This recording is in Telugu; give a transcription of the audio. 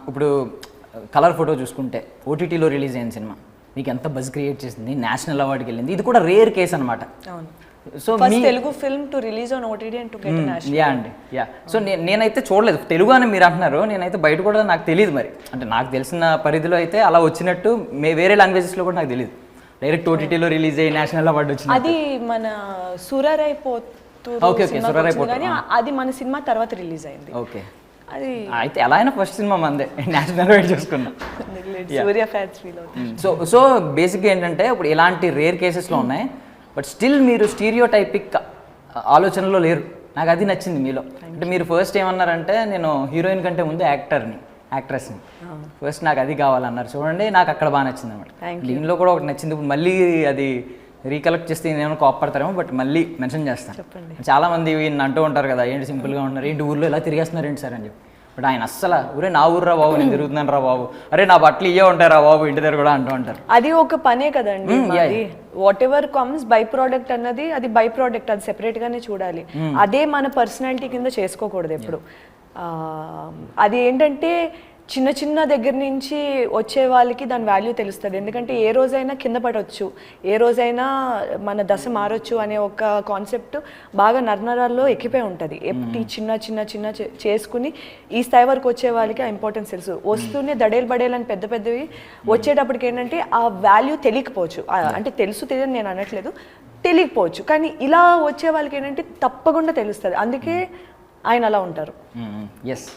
ఇప్పుడు కలర్ ఫోటో చూసుకుంటే ఓటీటీలో రిలీజ్ అయిన సినిమా మీకు ఎంత బజ్ క్రియేట్ చేసింది, నేషనల్ అవార్డుకి వెళ్ళింది. ఇది కూడా రేర్ కేస్ అనమాట. So first Telugu film to release on OTT and to get national. Yeah అండి, యా. సో నేనైతే చూడలేదు తెలుగు అని మీరు అంటున్నారు, నేనైతే బయట కూడా నాకు తెలియదు. మరి అంటే నాకు తెలిసిన పరిధిలో అయితే అలా వచ్చినట్టు వేరే లాంగ్వేజెస్లో కూడా నాకు తెలియదు. డైరెక్ట్ ఓటీటీలో రిలీజ్ అయ్యి నేషనల్ అవార్డు వచ్చింది. అది మన సురారై అది మన సినిమా తర్వాత రిలీజ్ అయింది. ఓకే, అది అయితే ఎలా అయినా ఫస్ట్ సినిమా మందే నేషనల్ అవార్డు చూసుకున్నాం. సూర్య ఫ్యాన్స్ ఫీల్ అవుతుంది. సో బేసిక్గా ఏంటంటే ఇప్పుడు ఇలాంటి రేర్ కేసెస్లో ఉన్నాయి, బట్ స్టిల్ మీరు స్టీరియోటైపిక్ ఆలోచనలో లేరు. నాకు అది నచ్చింది మీలో. అంటే మీరు ఫస్ట్ ఏమన్నారంటే నేను హీరోయిన్ కంటే ముందు యాక్ట్రెస్ని ఫస్ట్ నాకు అది కావాలన్నారు. చూడండి, నాకు అక్కడ బాగా నచ్చింది అనమాట. దీనిలో కూడా ఒకటి నచ్చింది. ఇప్పుడు మళ్ళీ అది రీకలెక్ట్ చేస్తే నేను కోపడతారేమో, బట్ మళ్ళీ మెన్షన్ చేస్తాను. చాలా మంది అంటూ ఉంటారు కదా, ఏంటి సింపుల్గా ఉన్నారు, ఏంటి ఊర్లో ఇలా తిరిగేస్తున్నారు ఏంటి సార్ అని చెప్పి. బట్ ఆయన అస్సలు ఊరే నా ఊరు రా బాబు, నేను తిరుగుతున్నాను రా బాబు, అరే నా బట్టలు ఇవే ఉంటాయి రా బాబు, ఇంటి దగ్గర కూడా అంటూ ఉంటారు. అది ఒక పనే కదండి. What ever comes by product అన్నది అది బై ప్రోడక్ట్, అది సెపరేట్ గానే చూడాలి. అదే మన పర్సనాలిటీ కింద చేసుకోకూడదు ఎప్పుడు. అది ఏంటంటే చిన్న చిన్న దగ్గర నుంచి వచ్చే వాళ్ళకి దాని వాల్యూ తెలుస్తుంది. ఎందుకంటే ఏ రోజైనా కింద పడవచ్చు, ఏ రోజైనా మన దశ మారొచ్చు అనే ఒక కాన్సెప్ట్ బాగా నరనరాల్లో ఎక్కిపోయి ఉంటుంది. ఎప్పటి చిన్న చిన్న చిన్న చేసుకుని ఈ స్థాయి వరకు వచ్చే వాళ్ళకి ఆ ఇంపార్టెన్స్ తెలుసు. వస్తూనే దడేలు బడేలని పెద్ద పెద్దవి వచ్చేటప్పటికి ఏంటంటే ఆ వాల్యూ తెలియకపోవచ్చు. అంటే తెలుసు తెలియదు నేను అనట్లేదు, తెలియకపోవచ్చు. కానీ ఇలా వచ్చే వాళ్ళకి ఏంటంటే తప్పకుండా తెలుస్తుంది. అందుకే ఆయన అలా ఉంటారు. ఎస్.